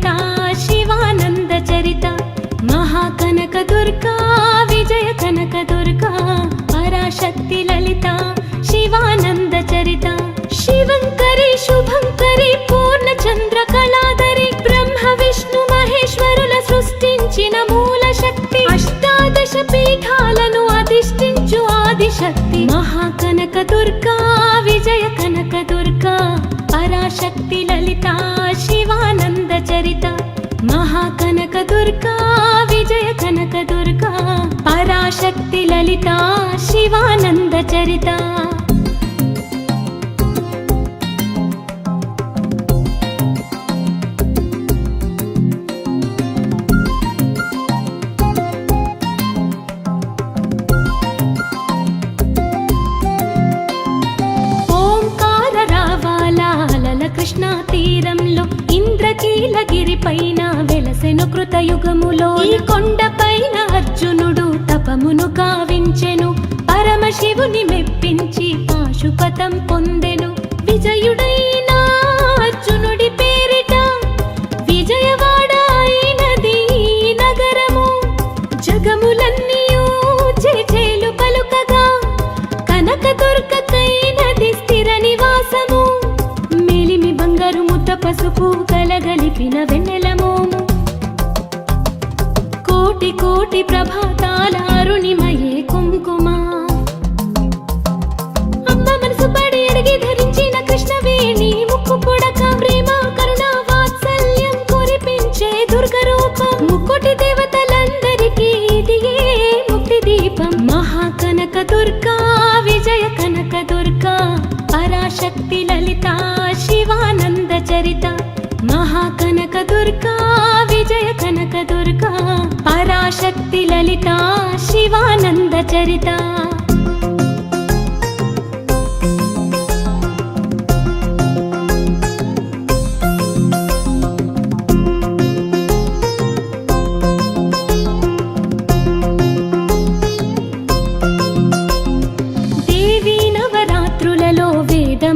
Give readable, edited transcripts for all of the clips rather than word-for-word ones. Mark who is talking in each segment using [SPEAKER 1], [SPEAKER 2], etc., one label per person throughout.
[SPEAKER 1] ललिता शिवानंद चरिता महाकनक दुर्गा विजय कनक दुर्गा पराशक्ति ललिता शिवानंद चरिता शिवंकरी शुभंकरी पूर्णचंद्र कलाधरी ब्रह्म विष्णु महेश्वरुల సృష్టించిన మూల శక్తి అష్టాదశ పీఠాలను అధిష్ఠించు ఆదిశక్తి మహాకనక దుర్గా విజయ కనక దుర్గా పరాశక్తి లలితా శివానంద చరిత महाकनक दुर्गा विजय कनक दुर्गा पराशक्ति ललिता शिवानंद चरिता ओंकार रावाला लल कृष्णा तीरंलो ఇంద్రకీలగిరి పైన వెలసెను కృతయుగములో ఈ కొండ పైన అర్జునుడు తపమును కావించెను పరమశివుని మెప్పించి పాశుపతం పొందెను విజయుడైన అర్జునుడి పేరిట విజయవాడ అయినది నగరము జగములన్నీయూ చేచేలు పలుకగా కనక దుర్గకైనది స్థిర నివాసము మేలిమి బంగారు ముద్ద పసుపు కలగలిపిన వెన్నెల మోము కోటి కోటి ప్రభాతాల అరుణిమయే కుంకుమ అమ్మ మనసు పడి అడిగి ధరించిన కృష్ణవేణి ముక్కు పుడక ప్రేమ కరుణ వాత్సల్యం కురిపించే దుర్గ రూపం ముక్కోటి దేవతలందరికీ ఇదియే ముక్తి దీపం మహాకనక దుర్గా విజయ కనక దుర్గా పరాశక్తి లలితా शिवानंद चरिता महाकनक दुर्गा विजय कनक दुर्गा पराशक्ति ललिता शिवानंद चरिता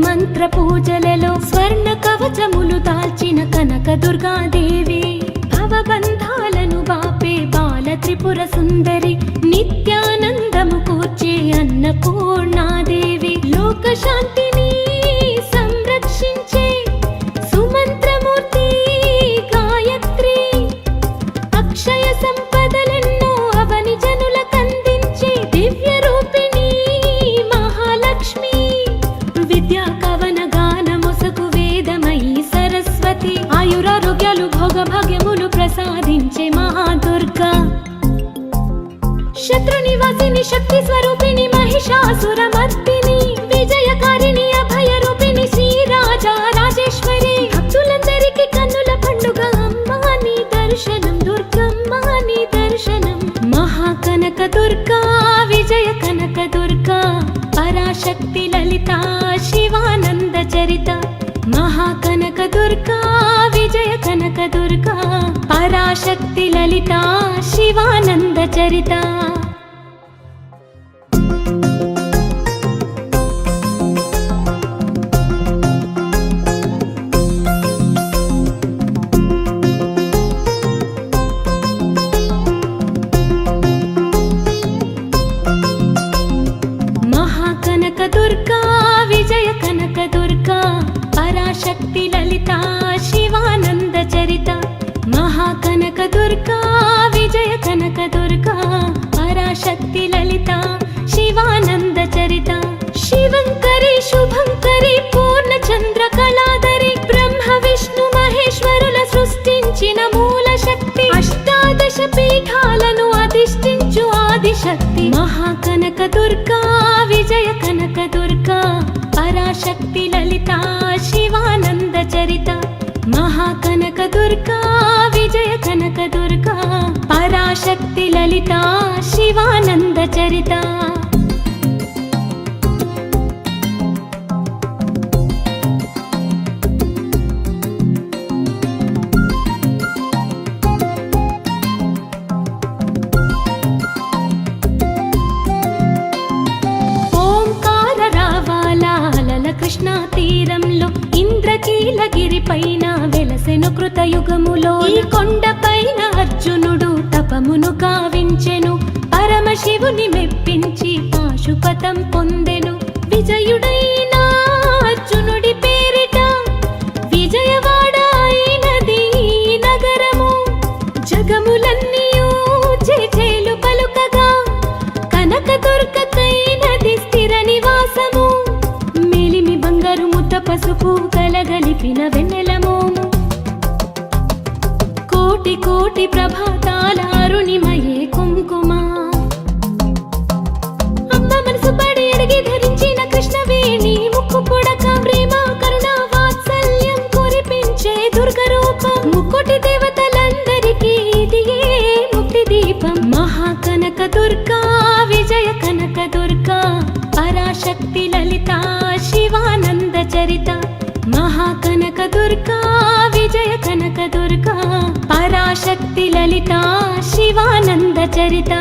[SPEAKER 1] మంత్ర పూజలలో స్వర్ణ కవచములు దాల్చిన కనక దుర్గాదేవి భవబంధాలను బాపే బాల త్రిపుర సుందరి నిత్యానందము కూర్చే అన్నపూర్ణాదేవి లోక శాంతిని సంరక్షించే సుమంత్రమూర్తి గాయత్రి అక్షయ సంపదలెన్నో అవని జనులకందించే దివ్య రూపిణి మహాలక్ష్మి విద్యా కవన గానముసకు వేదమయీ సరస్వతి ఆయురారోగ్యాలు భోగ భాగ్యములు ప్రసాదించే మహాదుర్గా శత్రు నివాసిని శక్తి స్వరూపిణి మహిషాసురమర్దిని విజయకారిణి అభయ రూపిణి శ్రీరాజా రాజేశ్వరి భక్తులందరికీ కన్నుల పండుగ అమ్మా నీ దర్శనం దుర్గమ్మ నీ దర్శనం మహాకనక దుర్గా విజయ కనక దుర్గా పరాశక్తి లలితా शिवानंद चरिता महाकनक दुर्गा विजय कनक दुर्गा पराशक्ति ललिता शिवानंद चरिता महाकनक दुर्गा विजय कनक दुर्गा पराशक्ति ललिता शिवानंद चरिता महाकनक दुर्गा विजय कनक दुर्गा पराशक्ति ललिता शिवानंद चरिता शिवंकरी शुभंकरी पूर्णचंद्र कलाधरी ब्रह्म विष्णु महेश्वरुల సృష్టించిన మూల శక్తి అష్టాదశ పీఠాలను అధిష్ఠించు ఆదిశక్తి మహాకనక దుర్గా విజయ కనక దుర్గా పరాశక్తి లలితా శివానంద చరిత महाकनक दुर्गा विजय कनक दुर्गा पराशक्ति ललिता शिवानंद चरिता కృష్ణా తీరంలో ఇంద్రకీలగిరి పైన వెలసెను వెలసెను కృతయుగములో ఈ కొండపైన అర్జునుడు తపమును కావించెను పరమశివుని మెప్పించి పాశుపతం పొందెను విజయుడైన అర్జునుడి పేరిట విజయవాడ అయినది ఈ నగరము జగములన్నీయూ చేచేలు పలుకగా కనకదుర్గకైనది స్థిర నివాసము మేలిమి బంగారు ముద్ద పసుపు కలగలిపిన వెన్నెలమోము కోటి కోటి ప్రభాతాల అరుణిమయే కుంకుమ అమ్మ మనసు పడి అడిగి ధరించిన కృష్ణవేణి ముక్కు పొడక ప్రేమ కరుణ వాత్సల్యం కురిపించే దుర్గ రూపం ముక్కోటి దేవతలందరికీ ఇదియే ముక్తి దీపం మహాకనక దుర్గా విజయ కనక దుర్గా పరాశక్తి లలిత శివానంద చరిత మహాకనక దుర్గా విజయ కనక దుర్గా పరాశక్తి లలిత శివానంద చరిత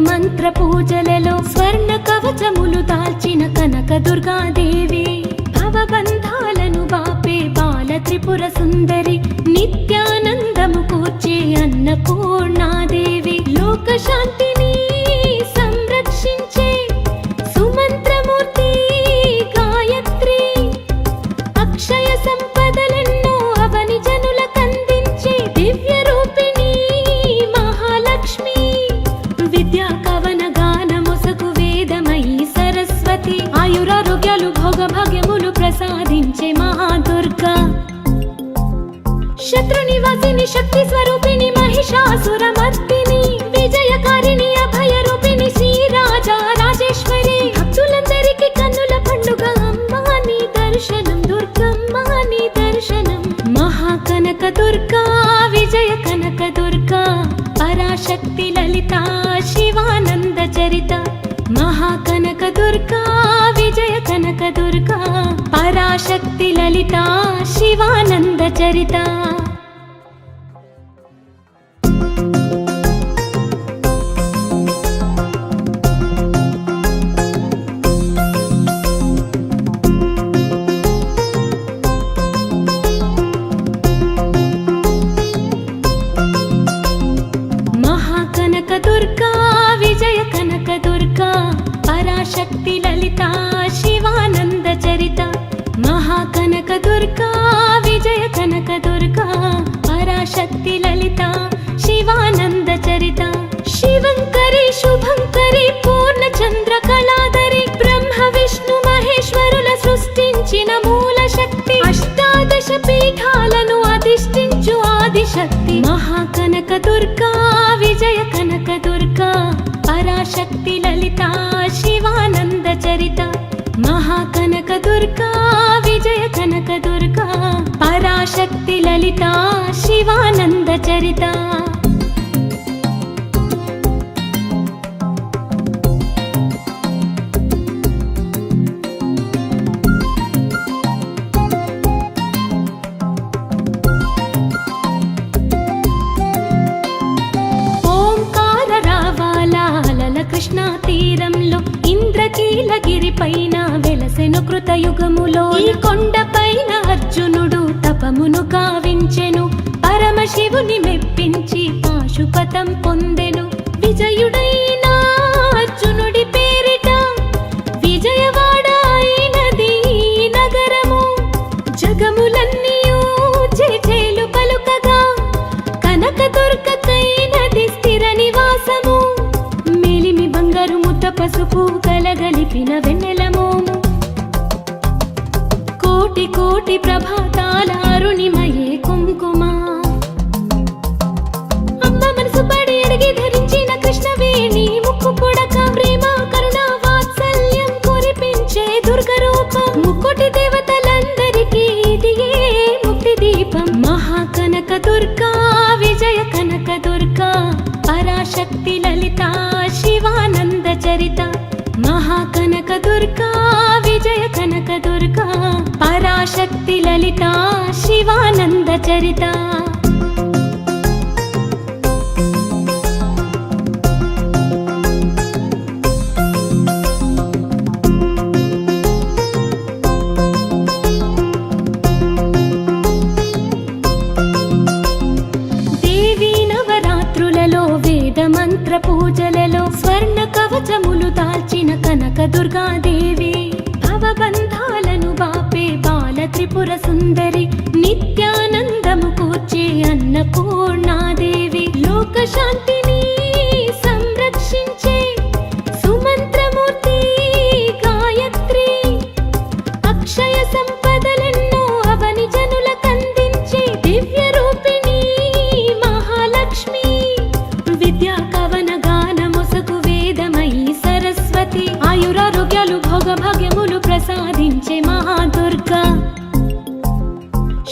[SPEAKER 1] మంత్ర పూజలలో స్వర్ణ కవచములు దాల్చిన కనక దుర్గాదేవి భవబంధాలను బాపే బాల త్రిపుర సుందరి నిత్యానందము కూర్చే అన్నపూర్ణాదేవి లోక శాంతిని సంరక్షించే సుమంత్రమూర్తి గాయత్రి అక్షయ సంపదలెన్నో అవని జనులకందించే దివ్య రూపిణి మహాలక్ష్మి విద్యా కవన గానమొసగు వేదమయీ సరస్వతి ఆయురారోగ్యాలు భోగభాగ్యములు ప్రసాదించే మహాదుర్గా శత్రు నివాసిని శక్తి స్వరూపిణి మహిషాసురమర్దిని విజయకారిణి అభయ రూపిణి శ్రీరాజా రాజేశ్వరి భక్తులందరికీ కన్నుల పండుగ అమ్మా నీ దర్శనం దుర్గమ్మ నీ దర్శనం మహాకనక దుర్గా విజయ కనక దుర్గా పరాశక్తి లలిత శివానంద చరిత మహాకనక దుర్గా విజయ కనక దుర్గా పరాశక్తి లలిత శివానంద చరిత దుర్గా విజయ కనక దుర్గా పరాశక్తి లలిత శివానంద చరిత మహాకనక దుర్గా విజయ కనక దుర్గా పరాశక్తి లలిత శివానంద చరిత శివంకరి శుభంకరి పూర్ణచంద్ర కళాధరి బ్రహ్మ విష్ణు మహేశ్వరుల సృష్టించిన మూల శక్తి అష్టాదశ పీఠాలను అధిష్ఠించు ఆదిశక్తి మహాకనక దుర్గా విజయ కనక దుర్గా పరాశక్తి లలిత శివానంద చరిత మహాకనక దుర్గా విజయ కనక దుర్గా పరాశక్తి లలిత శివానంద చరిత కృష్ణా తీరంలో ఇంద్రకీలగిరి పైన వెలసెను కృతయుగములో ఈ కొండపైన అర్జునుడు తపమును కావించెను పరమశివుని మెప్పించి పాశుపతం పొందెను విజయుడైన అర్జునుడి పేరిట విజయవాడ అయినది ఈ నగరము జగములన్నీయూ చేచేలు పలుకగా కనకదుర్గకైనది స్థిర నివాసము మేలిమి బంగారు ముద్ద పసుపు కలగలిపిన వెన్నెలమోము కోటి కోటి ప్రభాతాల అరుణిమయే కుంకుమ అమ్మ మనసు పడి అడిగి ధరించిన కృష్ణవేణి ముక్కు పొడక ప్రేమ కరుణ వాత్సల్యం కురిపించే దుర్గ రూపం ముక్కోటి దేవతలందరికీ ఇదియే ముక్తి దీపం మహాకనక దుర్గా విజయ కనక దుర్గా పరాశక్తి లలిత శివానంద చరిత మహాకనక దుర్గా విజయ కనక దుర్గా పరాశక్తి లలిత శివానంద చరిత మంత్ర పూజలలో స్వర్ణ కవచములు దాల్చిన కనక దుర్గాదేవి భవబంధాలను బాపే బాల త్రిపుర సుందరి నిత్యానందము కూర్చే అన్నపూర్ణాదేవి లోక శాంతిని సంరక్షించే సుమంత్రమూర్తి గాయత్రి అక్షయ సంపదలెన్నో అవని జనులకందించే దివ్య రూపిణి మహాలక్ష్మి విద్యా కవన గానముసకు వేదమయీ సరస్వతి ఆయురారోగ్యాలు భోగభాగ్యములు ప్రసాదించే మహాదుర్గా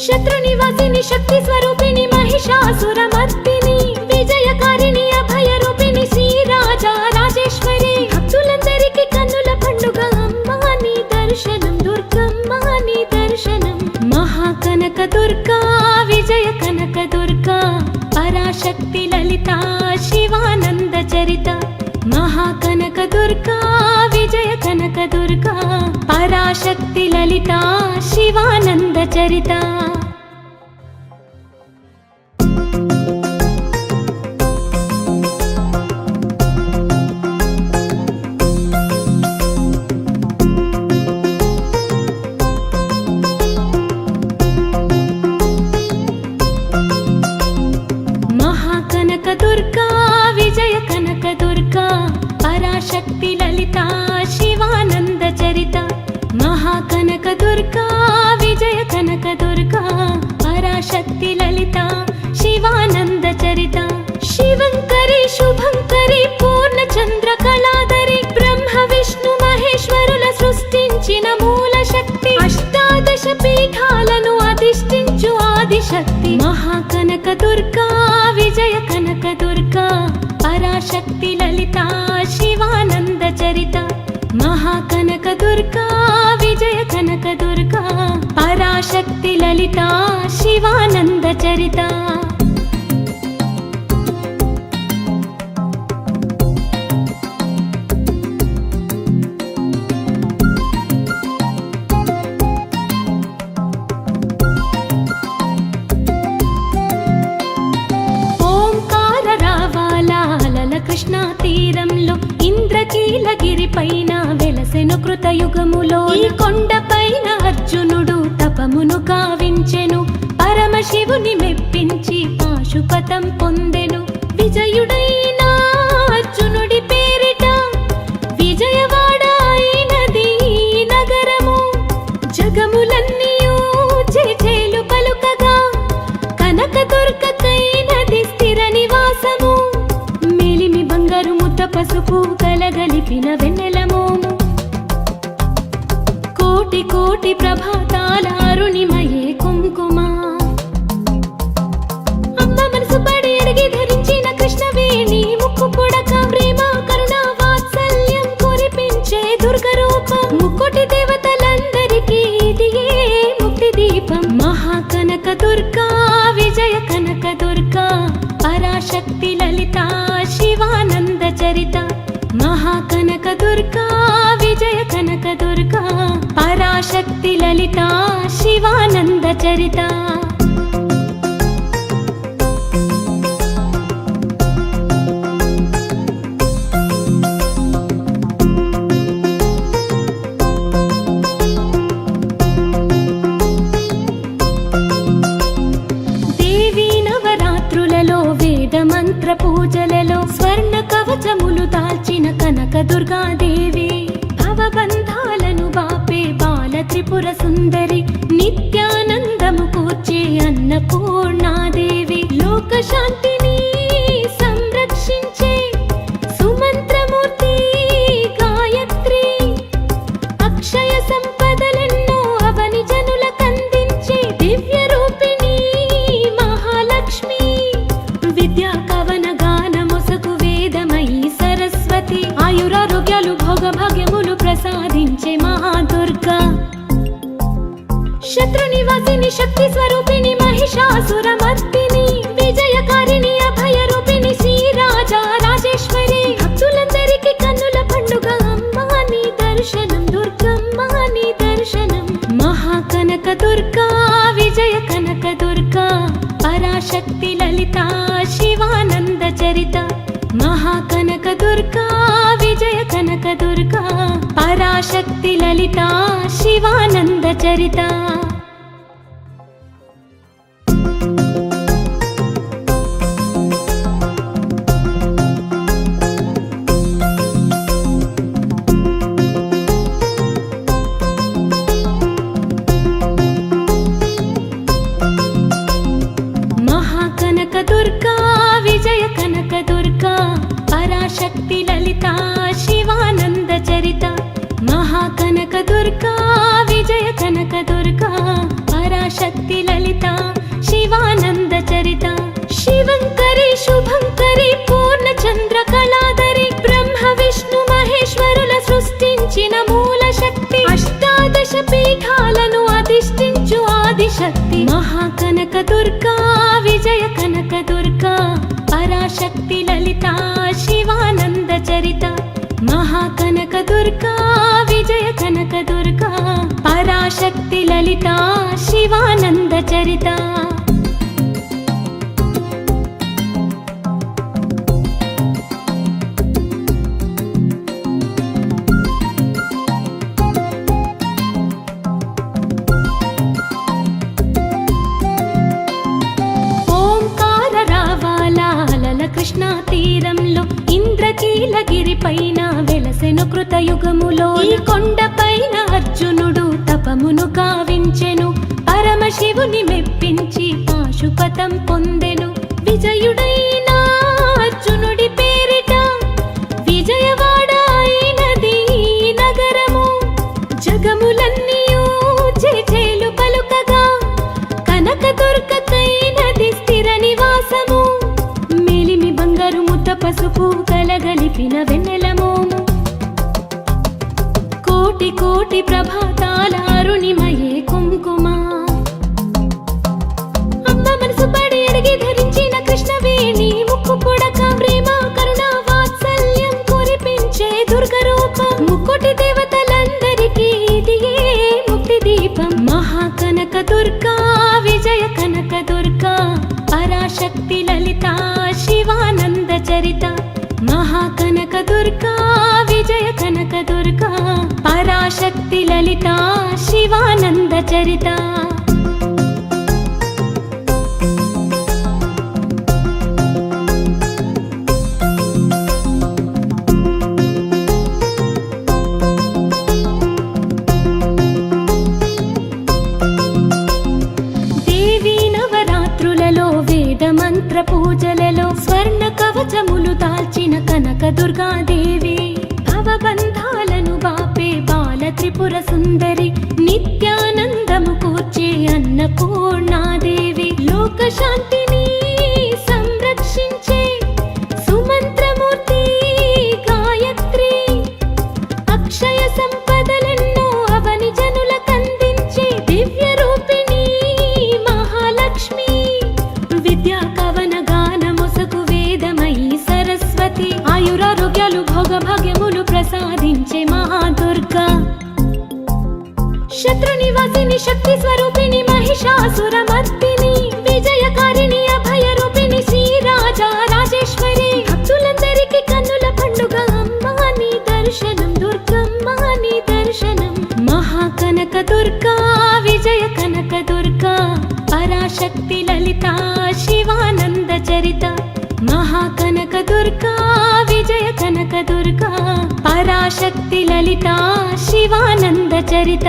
[SPEAKER 1] శత్రు నివాసిని శక్తి స్వరూపిణి మహిషాసురమర్దిని విజయకారిణి అభయ రూపిణి శ్రీరాజ రాజేశ్వరి భక్తులందరికీ కన్నుల పండుగ అమ్మా నీ దర్శనం దుర్గమ్మ నీ దర్శనం మహాకనక దుర్గా విజయ కనక దుర్గా పరాశక్తి లలిత శివానంద చరిత మహాకనక దుర్గా విజయ కనక దుర్గా పరాశక్తి లలిత శివానంద చరిత దుర్గా విజయ కనక దుర్గా పరాశక్తి లలిత శివానంద చరిత మహాకనక దుర్గా విజయ కనక దుర్గా పరాశక్తి లలిత శివానంద చరిత శివంకరి శుభంకరి పూర్ణచంద్ర కళాధరి బ్రహ్మ విష్ణు మహేశ్వరుల సృష్టించిన మూల శక్తి అష్టాదశ పీఠాలను అధిష్ఠించు ఆదిశక్తి మహాకనక దుర్గా విజయ కనక దుర్గా పరాశక్తి లలిత శివానంద చరిత మహాకనక దుర్గా విజయ కనక దుర్గా పరాశక్తి లలిత శివానంద చరిత కృష్ణా తీరంలో ఇంద్రకీలగిరి పైన వెలసెను కృతయుగములో ఈ కొండ పైన అర్జునుడు తపమును గావించెను పరమశివుని మెప్పించి పాశుపతం పొందెను విజయుడైన అర్జునుడి పేరిట విజయవాడ అయినది నగరము జగములన్నీయూ చేలు పలుకగా కనక దుర్గకైనది స్థిర నివాసము పసుపు కలగలిపిన వెన్నెలమోము కోటి కోటి ప్రభాతాల అరుణిమయే కుంకుమ అమ్మ మనసు పడి అడిగి ధరించిన కృష్ణవేణి ముక్కు పుడక ప్రేమ కరుణ వాత్సల్యం కురిపించే దుర్గ రూపం ముక్కోటి దేవతలందరికీ ఇదియే ముక్తి దీపం మహాకనక దుర్గా విజయ కనక దుర్గా పరాశక్తి లలిత శివానంద చరిత మహాకనక దుర్గా విజయ కనక దుర్గా పరాశక్తి లలిత శివానంద చరిత మంత్ర పూజలలో స్వర్ణ కవచములు దాల్చిన కనక దుర్గాదేవి భవబంధాలను బాపే బాల త్రిపుర సుందరి నిత్యానందము కూర్చే అన్నపూర్ణాదేవి లోక శాంతిని సంరక్షించే సుమంత్రమూర్తి గాయత్రి అక్షయ సంపదలెన్నో అవని జనులకందించే దివ్య రూపిణి మహాలక్ష్మి విద్యా కవన గానముసకు వేదమయీ సరస్వతి ఆయురారోగ్యాలు భోగభాగ్యములు ప్రసాదించే మహాదుర్గా శత్రు నివాసిని శక్తి స్వరూపిణి మహిషాసురమర్దిని విజయకారిణి అభయ రూపిణి శ్రీరాజా రాజేశ్వరి భక్తులందరికీ కన్నుల పండుగ అమ్మా నీ దర్శనం దుర్గమ్మ నీ దర్శనం మహాకనక దుర్గా విజయ కనక దుర్గా పరాశక్తి లలిత శివానంద చరిత మహాకనక దుర్గా విజయ కనక దుర్గా పరాశక్తి లలిత శివానంద చరిత మహాకనక దుర్గా విజయ కనక దుర్గా పరాశక్తి లలిత శివానంద చరిత మహాకనక దుర్గా విజయ కనక దుర్గా పరాశక్తి లలిత శివానంద చరిత శివంకరి శుభంకరి పూర్ణ చంద్ర కళాధరి బ్రహ్మ విష్ణు మహేశ్వరుల సృష్టించిన మూల శక్తి అష్టాదశ పీఠాలను అధిష్ఠించు ఆదిశక్తి మహాకనక దుర్గా విజయ కనక దుర్గా పరాశక్తి లలిత శివానంద చరిత మహాకనక దుర్గా విజయ కనక దుర్గా పరాశక్తి లలిత శివానంద చరిత కృష్ణా తీరంలో ఇంద్రకీలగిరి పైన వెలసెను కృతయుగములో ఈ కొండ పైన అర్జునుడు తపమును కావించెను పరమశివుని మెప్పించి పాశుపతం పొందెను విజయుడైన అర్జునుడి పేరిట విజయవాడ అయినది నగరము జగములన్నీయూ జేజేలు పలుకగా కనక దుర్గకైనది స్థిర నివాసము పసుపు కలగలిపిన వెన్నెలమోము కోటి కోటి ప్రభాతాల అరుణిమయే కుంకుమ అమ్మ మనసు పడి అడిగి ధరించిన కృష్ణవేణి ముక్కు పుడక ప్రేమ కరుణ వాత్సల్యం కురిపించే దుర్గ రూపం ముక్కోటి దేవతలందరికీ ఇదియే ముక్తి దీపం మహాకనక దుర్గా విజయ కనక దుర్గా పరాశక్తి లలిత శివానంద చరిత మహాకనక దుర్గా విజయ కనక దుర్గా పరాశక్తి లలిత శివానంద చరిత మంత్ర పూజలలో స్వర్ణ కవచములు దాల్చిన కనక దుర్గాదేవి భవబంధాలను బాపే బాల త్రిపుర సుందరి నిత్యానందము కూర్చే అన్నపూర్ణాదేవి లోక శాంతిని సంరక్షించే సుమంత్రమూర్తి గాయత్రి అక్షయ సంపదలెన్నో అవని జనులకందించే దివ్య రూపిణి మహాలక్ష్మి విద్యా కవన గానమొసగు వేదమయీ సరస్వతి ఆయురారోగ్యాలు భోగభాగ్యములు ప్రసాదించే మహాదుర్గా శత్రు నివాసిని శక్తి స్వరూపిణి మహిషాసురమర్దిని విజయకారిణి అభయ రూపిణి శ్రీరాజా రాజేశ్వరి భక్తులందరికీ కన్నుల పండుగ అమ్మా నీ దర్శనం దుర్గమ్మ నీ దర్శనం మహాకనక దుర్గా విజయ కనక దుర్గా పరాశక్తి లలిత శివానంద చరిత మహాకనక దుర్గా విజయ కనక దుర్గా పరాశక్తి లలిత శివానంద చరిత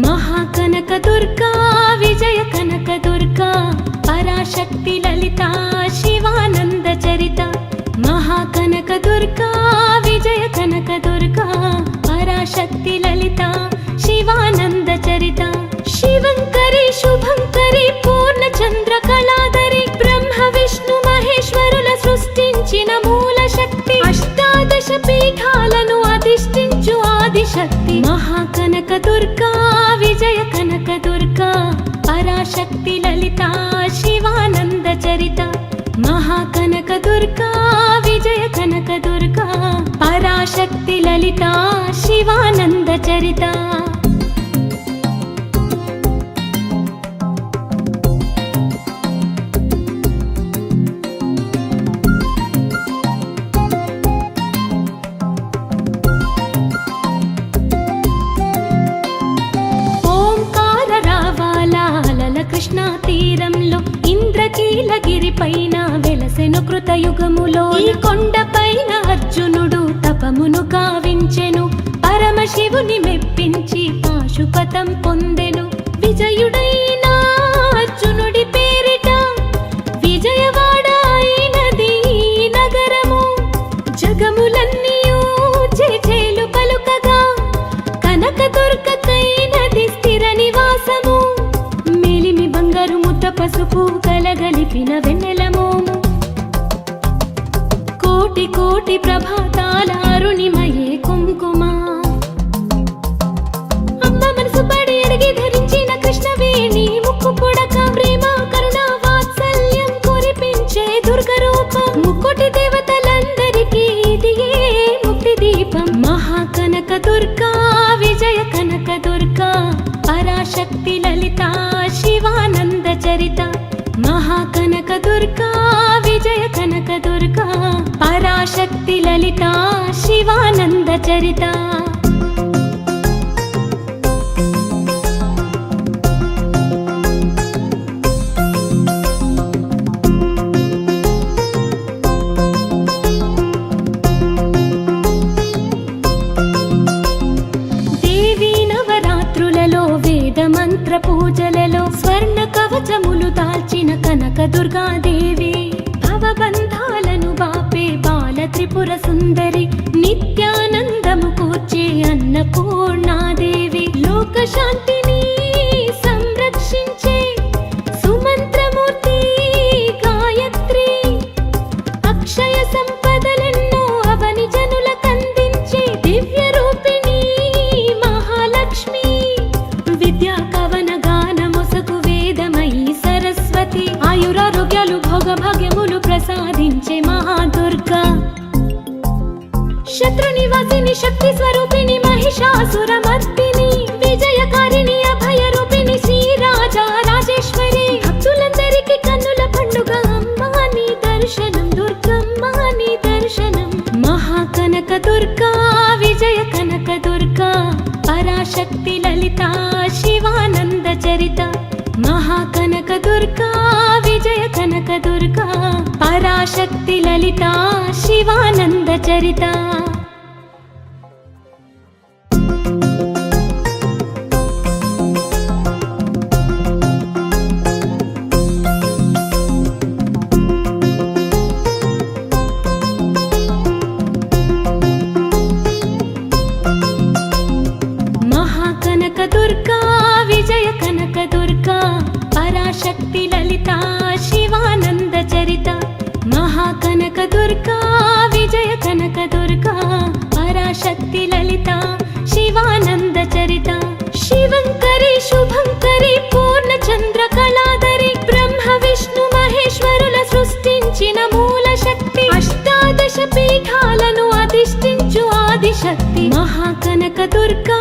[SPEAKER 1] మహాకనక దుర్గా విజయ కనక దుర్గా పరాశక్తి లలిత శివానంద చరిత మహాకనక దుర్గా విజయ కనక దుర్గా పరాశక్తి లలిత చరిత శివంకరి శుభంకరి పూర్ణచంద్ర కళాధరి బ్రహ్మ విష్ణు మహేశ్వరుల సృష్టించిన మూల శక్తి అష్టాదశ పీఠాలను అధిష్ఠించు ఆదిశక్తి మహాకనక దుర్గా విజయ కనక దుర్గా పరాశక్తి లలిత శివానంద చరిత మహాకనక దుర్గా విజయ కనక దుర్గా పరాశక్తి లలిత శివానంద చరిత కృష్ణా తీరంలో ఇంద్రకీలగిరి పైన వెలసెను కృతయుగములో ఈ కొండ పైన అర్జునుడు తపమును కావించెను పరమశివుని మెప్పించి పాశుపతం పొందెను విజయుడైన అర్జునుడి పేరిట విజయవాడ అయినది నగరము జగములన్నీయూ జేజేలు పలుకగా కనకదుర్గకైనది స్థిర నివాసము పసుపు కలగలిపిన వెన్నెల మోము కోటి కోటి ప్రభాతాల అరుణిమయే కుంకుమ అమ్మ మనసు పడి అడిగి ధరించిన కృష్ణవేణి ముక్కు పుడక ప్రేమ కరుణ వాత్సల్యం కురిపించే దుర్గ రూపం ముక్కోటి దేవతలందరికీ ఇది ముక్తి దీపం మహాకనక దుర్గా విజయ కనక దుర్గా పరాశక్తి లలిత శివానంద చరిత మహాకనక దుర్గా విజయ కనక దుర్గా పరాశక్తి లలిత శివానంద చరిత మంత్ర పూజలలో స్వర్ణ కవచములు దాల్చిన కనక దుర్గాదేవి భవబంధాలను బాపే బాల త్రిపుర సుందరి నిత్యానందము కూర్చే అన్నపూర్ణాదేవి లోక శాంతిని సంరక్షించే సుమంత్రమూర్తి గాయత్రి అక్షయ సంపదలెన్నో అవని జనులకందించే దివ్య రూపిణి మహాలక్ష్మి విద్యా కవన గానమొసగు వేదమయీ సరస్వతి ఆయురారోగ్యాలు భోగభాగ్యములు ప్రసాదించే మహాదుర్గా శత్రు నివాసిని శక్తి స్వరూపిణి మహిషాసురమర్దిని విజయకారిణి అభయ రూపిణి శ్రీరాజా రాజేశ్వరి భక్తులందరికీ కన్నుల పండుగ అమ్మా నీ దర్శనం దుర్గమ్మ నీ దర్శనం మహాకనక దుర్గా విజయ కనక దుర్గా పరాశక్తి లలిత శివానంద చరిత మహాకనక దుర్గా విజయ కనక దుర్గా పరాశక్తి లలిత శివానంద చరిత దుర్గా విజయ కనక దుర్గా పరాశక్తి లలిత శివానంద చరిత మహాకనక దుర్గా విజయ కనక దుర్గా పరాశక్తి లలిత శివానంద చరిత శివంకరి శుభంకరి పూర్ణచంద్ర కళాధరి బ్రహ్మ విష్ణు మహేశ్వరుల సృష్టించిన మూల శక్తి అష్టాదశ పీఠాలను అధిష్ఠించు ఆదిశక్తి మహాకనక దుర్గా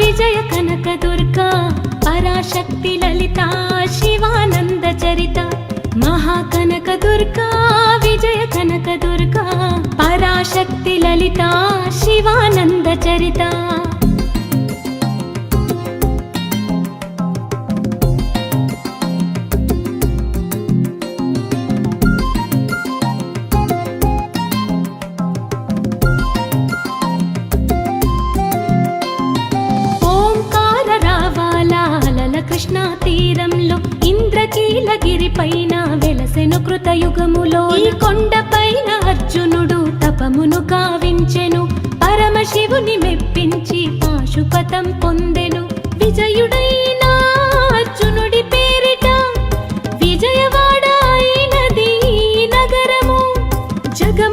[SPEAKER 1] విజయ కనక దుర్గా పరాశక్తి లలిత శివానంద చరిత మహాకనక దుర్గా విజయ కనక దుర్గా పరాశక్తి లలిత శివానంద చరిత కృష్ణా తీరంలో ఇంద్రకీలగిరి పైన వెలసెను కృతయుగములో ఈ కొండ పైన అర్జునుడు తపమును కావించెను పరమశివుని మెప్పించి పాశుపతం పొందెను విజయుడై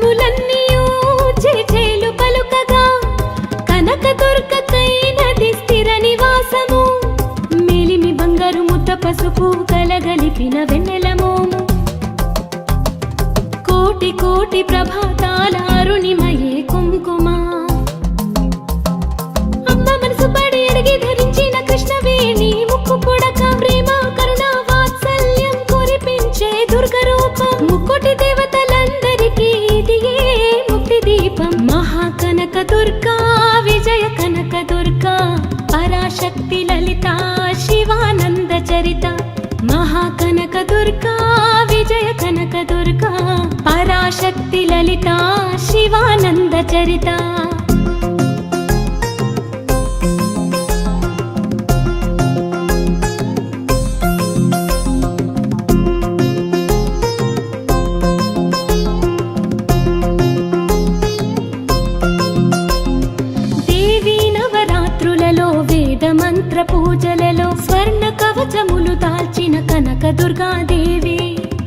[SPEAKER 1] జగములన్నీయూ చేచేలు పలుకగా కనకదుర్గకైనది స్థిర నివాసము. మేలిమి బంగారు ముద్ద పసుపు కలగలిపిన వెన్నెల మోము. కోటి కోటి ప్రభాతాల అరుణిమయే కుంకుమ. అమ్మ మనసు పడి అడిగి ధరించిన కృష్ణవేణి ముక్కు పుడక ప్రేమ కరుణ వాత్సల్యం కురిపించే దుర్గ రూపం. ముక్కోటి దేవతలందరికీ ఇదియే ముక్తి దీపం. మహాకనక దుర్గా విజయ కనక దుర్గా పరాశక్తి లలిత శివానంద చరిత. మహాకనక దుర్గా విజయ కనక దుర్గా పరాశక్తి లలిత శివానంద చరిత. మంత్ర పూజలలో స్వర్ణ కవచములు దాల్చిన కనక దుర్గాదేవి.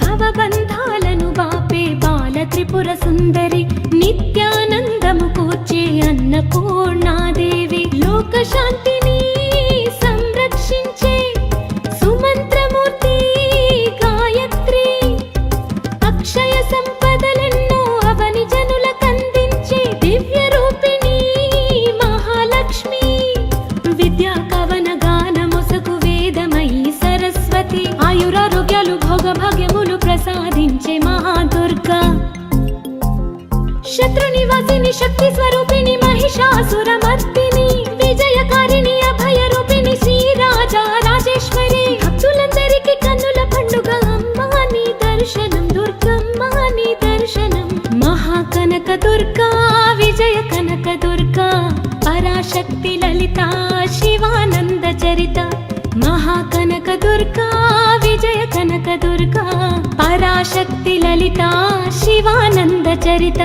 [SPEAKER 1] భవబంధాలను బాపే బాల త్రిపుర సుందరి. నిత్యానందము కూర్చే అన్నపూర్ణాదేవి. లోక శాంతిని సంరక్షించే సుమంత్రమూర్తి గాయత్రి. అక్షయ సంపదలెన్నో అవని జనులకందించే దివ్య రూపిణి మహాలక్ష్మి. విద్యా కవన గానమొసగు వేదమయీ సరస్వతి. ఆయురారోగ్యాలు భోగ భాగ్యములు ప్రసాదించే మహాదుర్గా. శత్రు నివాసిని శక్తి స్వరూపిణి మహిషాసురమర్దిని. విజయకారిణి అభయ రూపిణి శ్రీరాజా రాజేశ్వరి. భక్తులందరికీ కన్నుల పండుగ అమ్మా నీ దర్శనం దుర్గమ్మ నీ దర్శనం. మహాకనక దుర్గా విజయ కనక దుర్గా పరాశక్తి లలిత శివానంద చరిత. మహాకనక దుర్గా విజయ కనక దుర్గా పరాశక్తి లలిత శివానంద చరిత.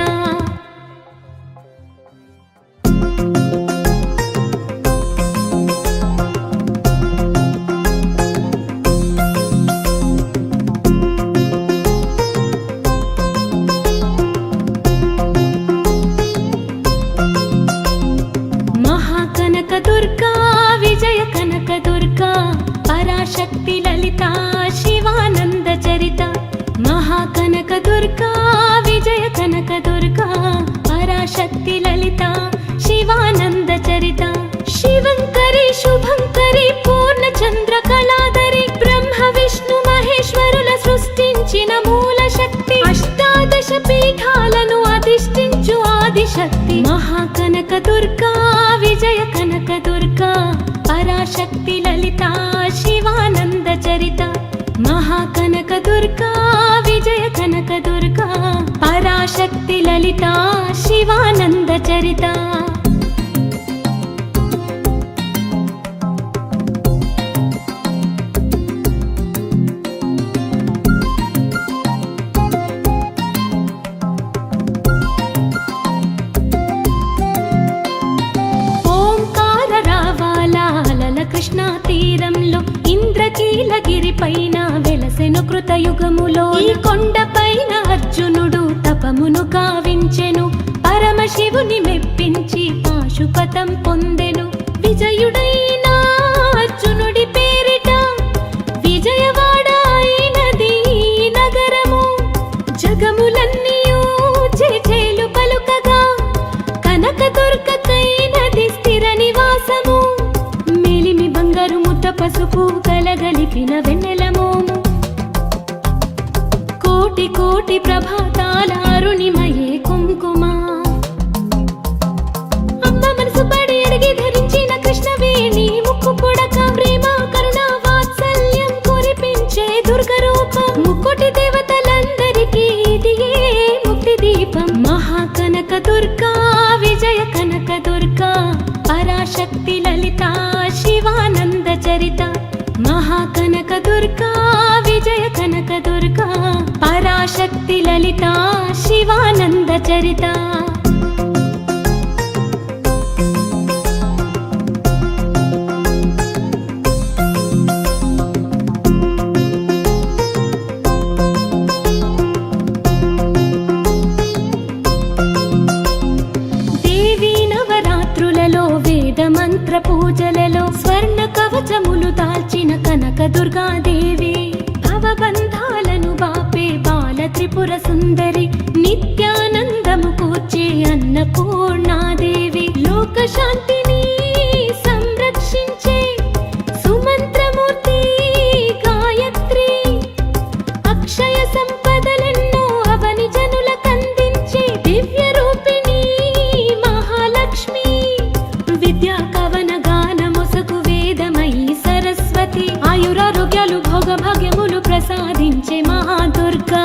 [SPEAKER 1] మహాకనక దుర్గా విజయ కనక దుర్గా పరాశక్తి లలిత శివానంద చరిత. మహాకనక దుర్గా విజయ కనక దుర్గా పరాశక్తి లలిత శివానంద చరిత. శివంకరి శుభంకరి పూర్ణచంద్ర కళాధరి. బ్రహ్మ విష్ణు మహేశ్వరుల సృష్టించిన మూల శక్తి. అష్టాదశ పీఠాలను అధిష్ఠించు ఆదిశక్తి. మహాకనక దుర్గా విజయ కనక దుర్గా పరాశక్తి లలిత శివానంద చరిత. మహాకనక దుర్గా విజయ కనక దుర్గా పరాశక్తి లలిత శివానంద చరిత. కృష్ణా తీరంలో ఇంద్రకీలగిరి పైన వెలసెను కృతయుగములో. ఈ కొండ పైన అర్జునుడు తపమును గావించెను. పరమశివుని మెప్పించి పాశుపతం పొందెను. విజయుడైన అర్జునుడి పేరిట విజయవాడ అయినది నగరము. జగములన్నీయూ చేచేలు పలుకగా కనకదుర్గకైనది స్థిర నివాసము. మేలిమి బంగారు ముద్ద పసుపు కలగలిపిన వెన్నెల మోము. కోటి కోటి ప్రభాతాల అరుణిమయే కుంకుమ. అమ్మ మనసు పడి అడిగి ధరించిన కృష్ణవేణి ముక్కు పుడక ప్రేమ కరుణ వాత్సల్యం కురిపించే దుర్గ రూపం. ముక్కోటి దేవతలందరికీ ఇదియే ముక్తి దీపం. మహాకనక దుర్గా విజయ కనక దుర్గా పరాశక్తి లలిత శివానంద చరిత. మహాకనక దుర్గా విజయ కనక దుర్గా పరాశక్తి లలిత శివానంద చరిత. పూజలలో స్వర్ణ కవచములు దాల్చిన కనక దుర్గాదేవి, భవబంధాలను బాపే బాల త్రిపుర సుందరి, నిత్యానందము కూర్చే అన్నపూర్ణాదేవి, లోక శాంతిని సంరక్షించే సుమంత్రమూర్తి గాయత్రి, అక్షయ సంపదలెన్నో అవని జనులకందించే దివ్య రూపిణి మహాలక్ష్మి, విద్యా కవన గానమొసగు వేదమయీ సరస్వతి, ఆయురారోగ్యాలు భోగభాగ్యములు ప్రసాదించే మహాదుర్గా,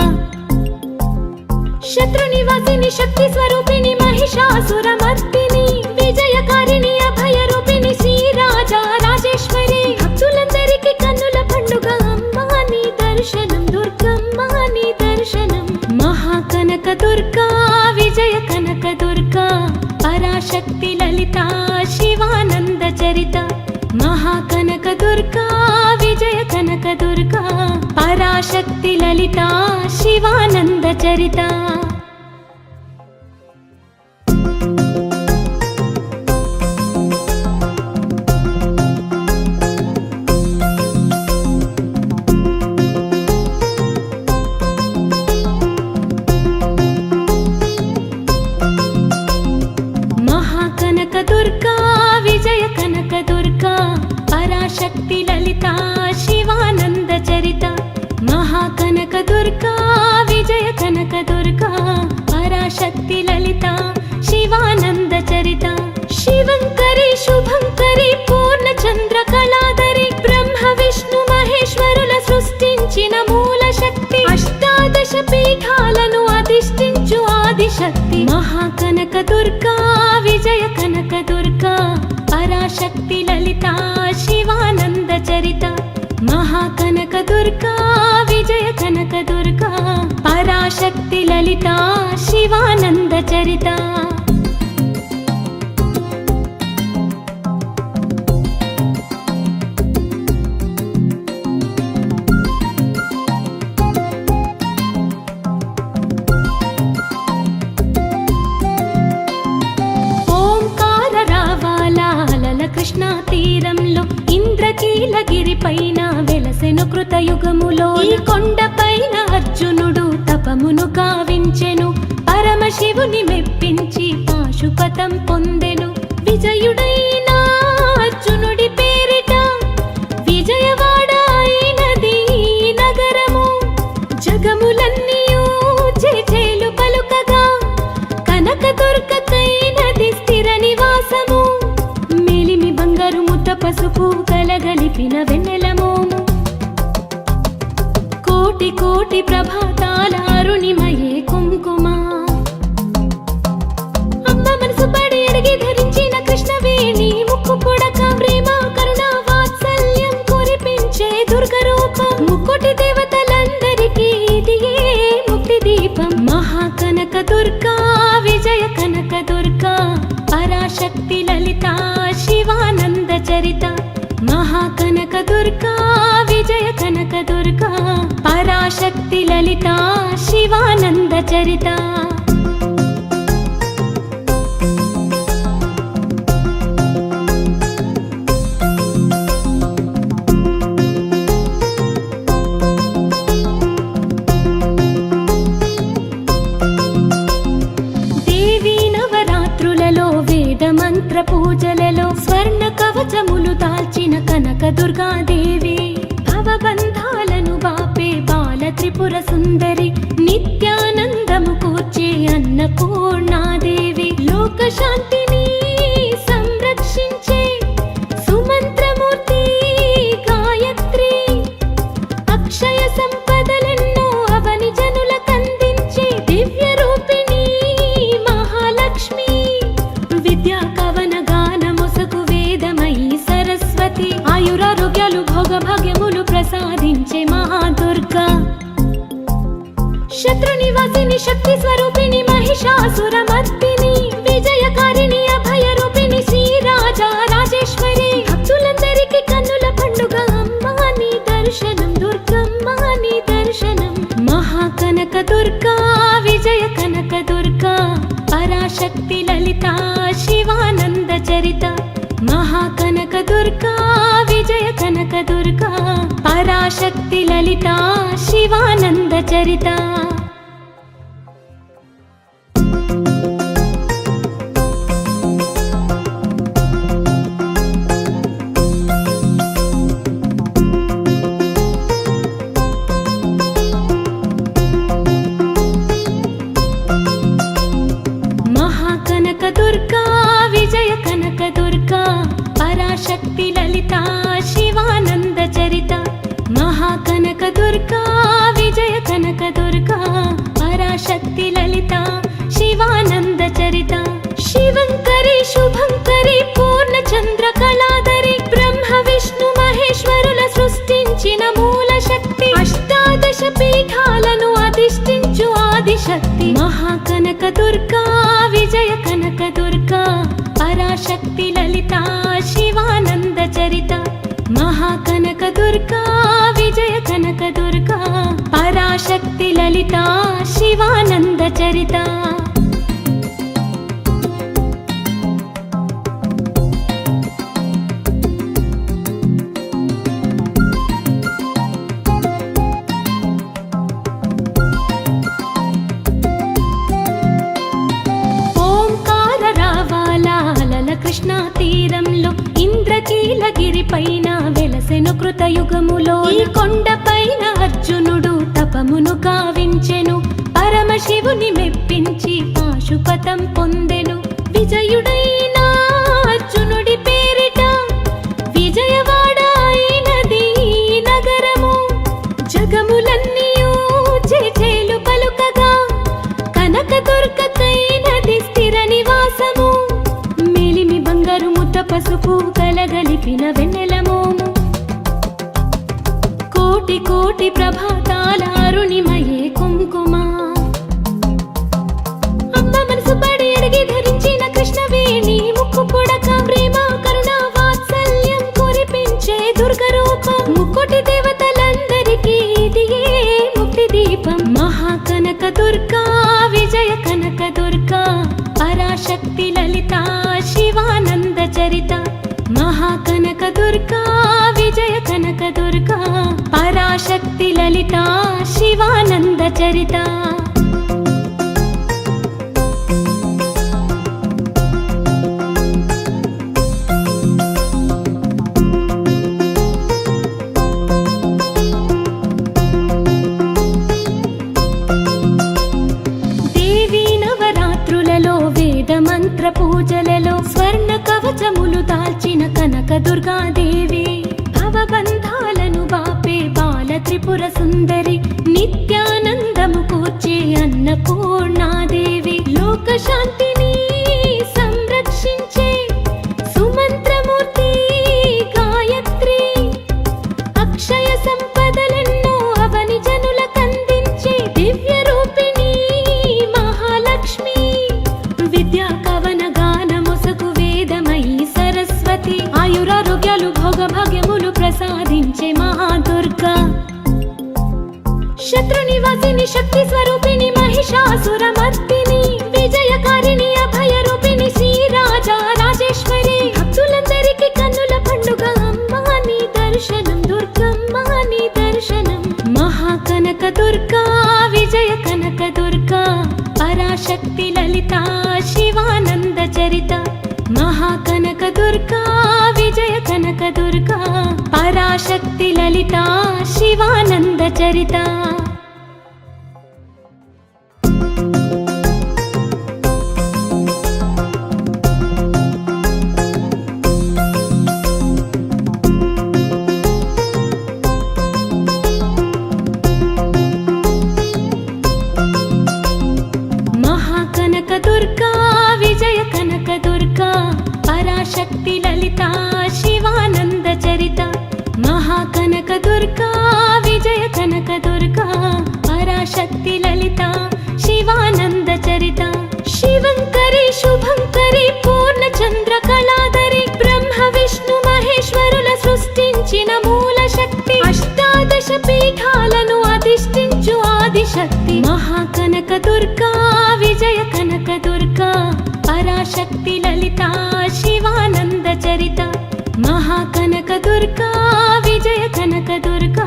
[SPEAKER 1] శత్రు నివాసిని శక్తి స్వరూపిణి మహిషాసురమర్దిని, విజయకారిణి అభయ రూపిణి శ్రీరాజా రాజేశ్వరి, భక్తులందరికీ కన్నుల పండుగ అమ్మా నీ దర్శనం, దుర్గమ్మ నీ దర్శనం, మహాకనక దుర్గా విజయ కనక దుర్గా, పరాశక్తి లలిత శివానంద చరిత, మహాకనక దుర్గా విజయ కనక దుర్గా, పరాశక్తి లలిత శివానంద చరిత. మహాకనక దుర్గా విజయ కనక దుర్గా, పరాశక్తి లలిత శివానంద చరిత, మహాకనక దుర్గా విజయ కనక దుర్గా, పరాశక్తి లలిత శివానంద చరిత, శివంకరి శుభంకరి పూర్ణచంద్ర కళాధరి, బ్రహ్మ విష్ణు మహేశ్వరుల సృష్టించిన మూల శక్తి, అష్టాదశ పీఠాలను అధిష్ఠించు ఆదిశక్తి, మహాకనక దుర్గా విజయ కనక దుర్గా, పరాశక్తి లలిత శివానంద చరిత, మహాకనక దుర్గా విజయ కనక దుర్గా, పరాశక్తి లలిత శివానంద చరిత. ఓంకార రావాల అలల కృష్ణా తీరంలో, ఇంద్రకీలగిరి పైన వెలసెను కృతయుగములో, ఈ కొండపైన అర్జునుడు తపమును గావించెను, పరమశివుని మెప్పించి పాశుపతం పొందెను, విజయుడైన అర్జునుడి పేరిట విజయవాడ అయినది ఈ నగరము, జగములన్నీయూ జేజేలు పలుకగా, కనక దుర్గకైనది స్థిర నివాసము, మేలిమి బంగారు ముద్ద పసుపు కలగలిపిన వెన్నెల మోము, కోటి కోటి ప్రభాతాల అరుణిమయే కుంకుమ, అమ్మ మనసు పడి అడిగి ధరించిన కృష్ణవేణి ముక్కు పుడక, ప్రేమ కరుణ వాత్సల్యం కురిపించే దుర్గ రూపం, ముక్కోటి దేవతలందరికీ ఇదియే ముక్తి దీపం, మహాకనక దుర్గా విజయ కనక దుర్గా, పరాశక్తి లలిత శివానంద చరిత, మహాకనక దుర్గా విజయ కనక దుర్గా, పరాశక్తి లలిత శివానంద చరిత. దేవీ నవరాత్రులలో వేద మంత్ర పూజలలో స్వర్ణ కవచములు దాల్చిన కనక దుర్గాదేవి, భవబంధాలను బాపే బాల త్రిపుర సుందరి, నిత్యానందము కూర్చే అన్నపూర్ణాదేవి, లోక శాంతిని సంరక్షించే సుమంత్రమూర్తి గాయత్రి, అక్షయ సంపదలెన్నో అవని జనులకందించే దివ్య రూపిణి మహాలక్ష్మి, విద్యా కవన గానమొసగు వేదమయీ సరస్వతి, ఆయురారోగ్యాలు భోగభాగ్యములు ప్రసాదించే మహాదుర్గా, శత్రు నివాసిని శక్తి స్వరూపిణి మహిషాసురమర్దిని, విజయకారిణి అభయ రూపిణి శ్రీరాజా రాజేశ్వరి, భక్తులందరికీ కన్నుల పండుగ అమ్మా నీ దర్శనం, దుర్గమ్మ నీ దర్శనం, మహాకనక దుర్గా విజయ కనక దుర్గా, పరాశక్తి లలిత శివానంద చరిత, మహాకనక దుర్గా విజయ కనక దుర్గా పరాశక్తి లలిత శివానంద చరిత మహాకనక దుర్గా విజయ కనక దుర్గా పరాశక్తి లలిత శివానంద చరిత మహాకనక దుర్గా విజయ కనక దుర్గా పరాశక్తి లలిత శివానంద చరిత శివంకరి శుభంకరి పూర్ణ చంద్ర కళాధరి బ్రహ్మ విష్ణు మహేశ్వరుల సృష్టించిన మూల శక్తి అష్టాదశ పీఠాలను అధిష్ఠించు ఆదిశక్తి మహాకనక దుర్గా విజయ కనక దుర్గా పరాశక్తి లలిత శివానంద చరిత మహాకనక దుర్గా విజయ కనక దుర్గా పరాశక్తి లలిత శివానంద చరిత కృష్ణా తీరంలో ఇంద్రకీలగిరి పైన వెలసెను కృతయుగములో ఈ కొండ పైన అర్జునుడు తపమును గావించెను పరమశివుని మెప్పించి పాశుపతం పొందెను విజయుడైన అర్జునుడి పేరిట విజయవాడ అయినది నగరము జగములన్నీయూ జేజేలు పలుకగా కనక దుర్గకైనది స్థిర నివాసము పసుపు కలగలిపిన వెన్నెల మోము కోటి కోటి ప్రభాతాల అరుణిమయే కుంకుమ అమ్మ మనసు పడి అడిగి ధరించిన కృష్ణవేణి ముక్కు పుడక ప్రేమ కరుణ వాత్సల్యం కురిపించే దుర్గ రూపం ముక్కోటి దేవతలందరికీ ఇదియే ముక్తి దీపం మహాకనక దుర్గా విజయ కనక దుర్గా పరాశక్తి లలిత శివానంద చరిత మహాకనక దుర్గా విజయ కనక దుర్గా పరాశక్తి లలిత శివానంద చరిత మంత్ర పూజలలో స్వర్ణ కవచములు దాల్చిన కనక దుర్గాదేవి భవబంధాలను బాపే బాల త్రిపుర సుందరి నిత్యానందము కూర్చే అన్నపూర్ణాదేవి లోక శాంతిని సంరక్షించే సుమంత్రమూర్తి గాయత్రి అక్షయ సంపదలెన్నో అవని జనులకందించే దివ్య రూపిణి మహాలక్ష్మి విద్యా కవన గానమొసగు వేదమయీ సరస్వతి ఆయురారోగ్యాలు భోగభాగ్యములు ప్రసాదించే మహాదుర్గా శత్రునివాసిని శక్తి స్వరూపిణి మహిషాసురమర్దిని విజయకారిణి అభయ రూపిణి శ్రీరాజా రాజేశ్వరి భక్తులందరికీ కన్నుల పండుగ అమ్మా నీ దర్శనం దుర్గమ్మ నీ దర్శనం మహాకనక దుర్గా విజయ కనక దుర్గా పరాశక్తి లలిత శివానంద చరిత మహాకనక దుర్గా విజయ కనక దుర్గా పరాశక్తి లలిత శివానంద చరిత మహాకనక దుర్గా విజయ కనక దుర్గా పరాశక్తి లలిత శివానంద చరిత మహాకనక దుర్గా విజయ కనక దుర్గా పరాశక్తి లలిత శివానంద చరిత శివంకరి శుభంకరి పూర్ణ చంద్ర కళాధరి బ్రహ్మ విష్ణు మహేశ్వరుల సృష్టించిన మూల శక్తి అష్టాదశ పీఠాలను అధిష్ఠించు ఆదిశక్తి మహాకనక దుర్గా విజయ కనక దుర్గా పరాశక్తి లలిత శివానంద చరిత మహా దుర్గా విజయ కనక దుర్గా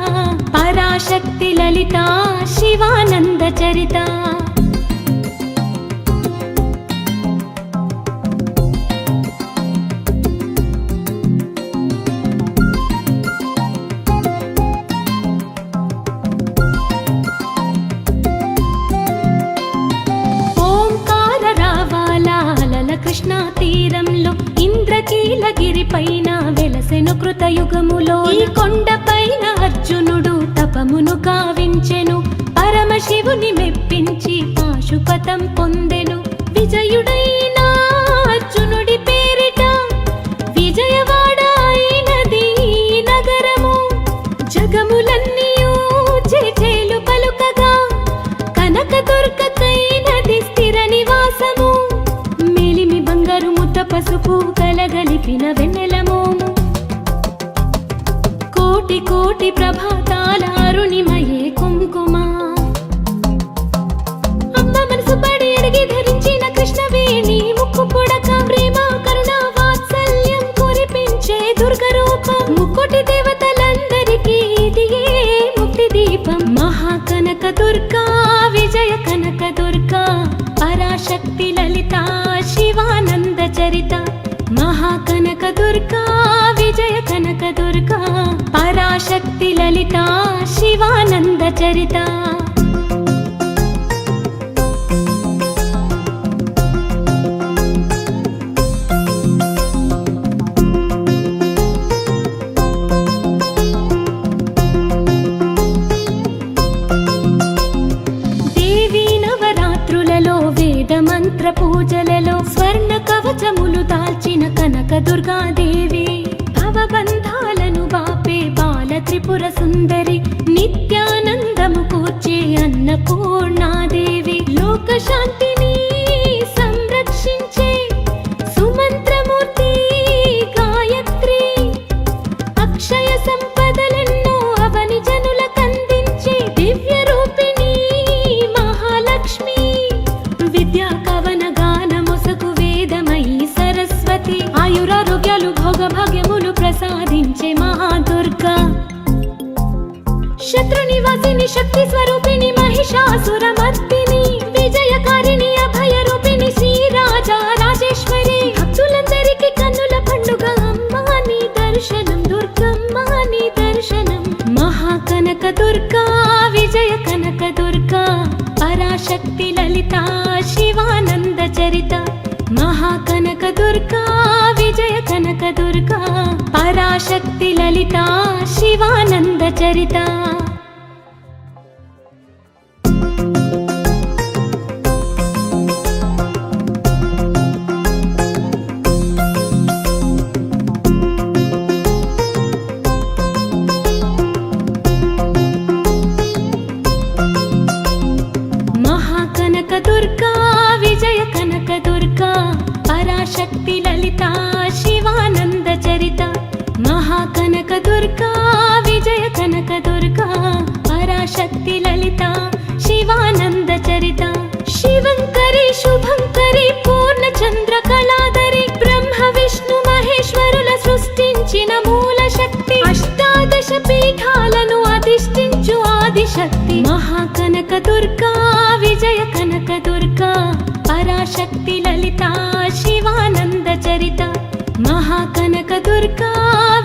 [SPEAKER 1] పరాశక్తి లలిత శివానంద చరిత కృష్ణా తీరంలో ఇంద్రకీలగిరి పైన వెలసెను కృతయుగములో ఈ కొండపైన అర్జునుడు తపమును కావించెను పరమశివుని మెప్పించి పాశుపతం పొందెను విజయుడైన అర్జునుడి పేరిట విజయవాడ అయినది నగరము జగములన్నీయూ జేజేలు పలుకగా కనకదుర్గకైనది స్థిర నివాసము పసుపు కలగలిపిన వెన్నెల మోము కోటి కోటి ప్రభాతాల అరుణిమయే కుంకుమ అమ్మ మనసు పడి అడిగి ధరించిన కృష్ణవేణి ముక్కు పుడక ప్రేమ కరుణ వాత్సల్యం కురిపించే దుర్గ రూపం ముక్కోటి దేవతలందరికీ ఇదియే ముక్తి దీపం మహాకనక దుర్గా విజయ కనక దుర్గా పరాశక్తి లలిత శివానంద చరిత మహాకనక దుర్గా విజయ కనక దుర్గా పరాశక్తి లలిత శివానంద చరిత మంత్ర పూజలలో స్వర్ణ కవచములు దాల్చిన కనక దుర్గాదేవి భవబంధాలను బాపే బాల త్రిపుర సుందరి నిత్యానందము కూర్చే అన్నపూర్ణాదేవి లోక శాంతిని సంరక్షించే సుమంత్రమూర్తి గాయత్రి అక్షయ సంపదలెన్నో అవని జనులకందించే దివ్య రూపిణి మహాలక్ష్మి విద్యా కవన గానమొసగు వేదమయీ సరస్వతి ఆయురారోగ్యాలు భోగభాగ్యములు ప్రసాదించే మహాదుర్గా శత్రు నివాసిని శక్తి స్వరూపిణి మహిషాసురమర్దిని విజయకారిణి అభయ రూపిణి శ్రీరాజా రాజేశ్వరి భక్తులందరికీ కన్నుల పండుగ అమ్మా నీ దర్శనం దుర్గమ్మ నీ దర్శనం మహాకనక దుర్గా విజయ కనక దుర్గా పరాశక్తి లలిత శివానంద చరిత మహాకనక దుర్గా విజయ కనక దుర్గా పరాశక్తి లలిత శివానంద చరిత దుర్గా విజయ కనక దుర్గా పరాశక్తి లలిత శివానంద చరిత మహాకనక దుర్గా విజయ కనక దుర్గా పరాశక్తి లలిత శివానంద చరిత శివంకరి శుభంకరి పూర్ణచంద్ర కళాధరి బ్రహ్మ విష్ణు మహేశ్వరుల సృష్టించిన మూల శక్తి అష్టాదశ పీఠాలను అధిష్ఠించు ఆదిశక్తి మహాకనక దుర్గా విజయ కనక దుర్గా పరాశక్తి లలిత శివానంద చరిత మహాకనక దుర్గా